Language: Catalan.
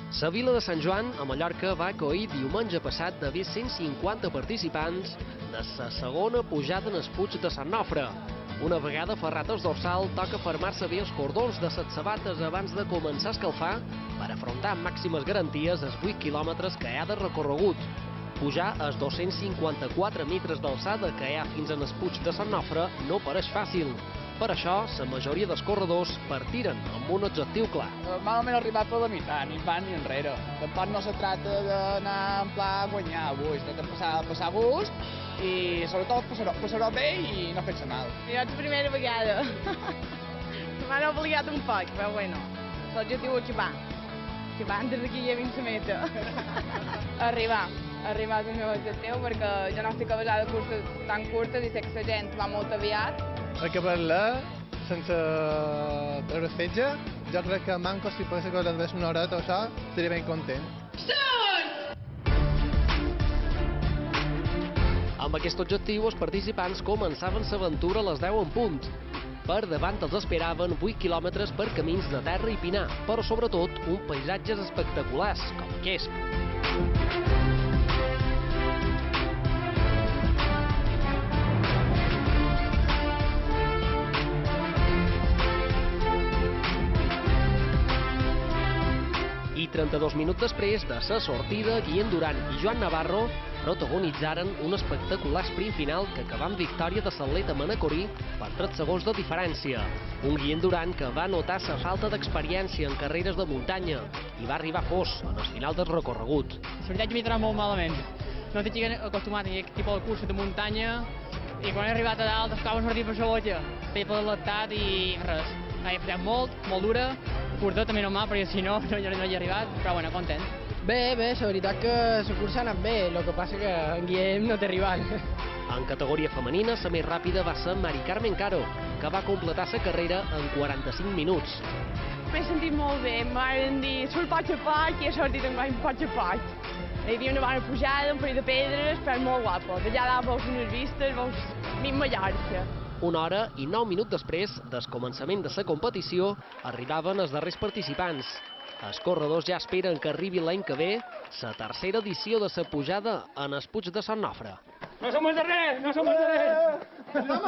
La vila de Sant Joan, a Mallorca, va acollir diumenge passat d'haver 150 participants de la segona pujada en el Puig de Sant Nofre. Una vegada ferrat el dorsal, toca fermar-se bé els cordons de les sabates abans de començar a escalfar per afrontar amb màximes garanties els 8 quilòmetres que hi ha de recorregut. Pujar els 254 metres d'alçada que hi ha fins en el Puig de Sant Nofre no pareix fàcil. Per això, la majoria dels corredors partiren amb un objectiu clar. Normalment he arribat per la meitat, ni van ni enrere. Tampoc no se tracta d'anar en pla a guanyar avui, es tracta de passar gust i sobretot passar-ho bé i no fer-se mal. Jo és la primera vegada. M'han obligat un poc, però bueno, l'objectiu és xipar. Xipar antes d'aquí ja vinc la meta. Arribar és el meu objectiu perquè jo no estic avasada de curses tan curtes i sé que la gent va molt aviat. Acabar-la sense treure fetge, jo crec que manco si pogués acabar més una horeta o això, estaria ben content. Amb aquest objectiu, els participants començaven l'aventura a les 10 en punt. Per davant els esperaven 8 quilòmetres per camins de terra i pinar, però sobretot uns paisatges espectaculars, com aquest. I 32 minuts després de la sortida, Guillem Duran i Joan Navarro protagonitzaren un espectacular sprint final que acabà amb victòria de l'atleta manacorí per 3 segons de diferència. Un Guillem Duran que va notar la falta d'experiència en carreres de muntanya i va arribar fos en el final del recorregut. La veritat que m'he trobat molt malament. No estic acostumat a aquest tipus de cursa de muntanya i quan he arribat a dalt estava sortir per la botja. Feia per l'adaptat i res. He fet molt dura, curta també normal, perquè si no, no hi he arribat, però bueno, content. Bé, la veritat que la cursa ha anat bé, el que passa que en Guillem no té rival. En categoria femenina, la més ràpida va ser Mari Carmen Caro, que va completar la carrera en 45 minuts. M'he sentit molt bé, em van dir surt poc a poc i he sortit en poc a poc. Hi havia una bona pujada, un parell de pedres, però molt guapo. D'allà dalt veus unes vistes, veus mig Mallorca. 1 hora i 9 minuts després del començament de la competició, arribaven els darrers participants. Els corredors ja esperen que arribi l'any que ve la tercera edició de la pujada en el Puig de Sant Nofre. No som els darrers! No som els darrers! No,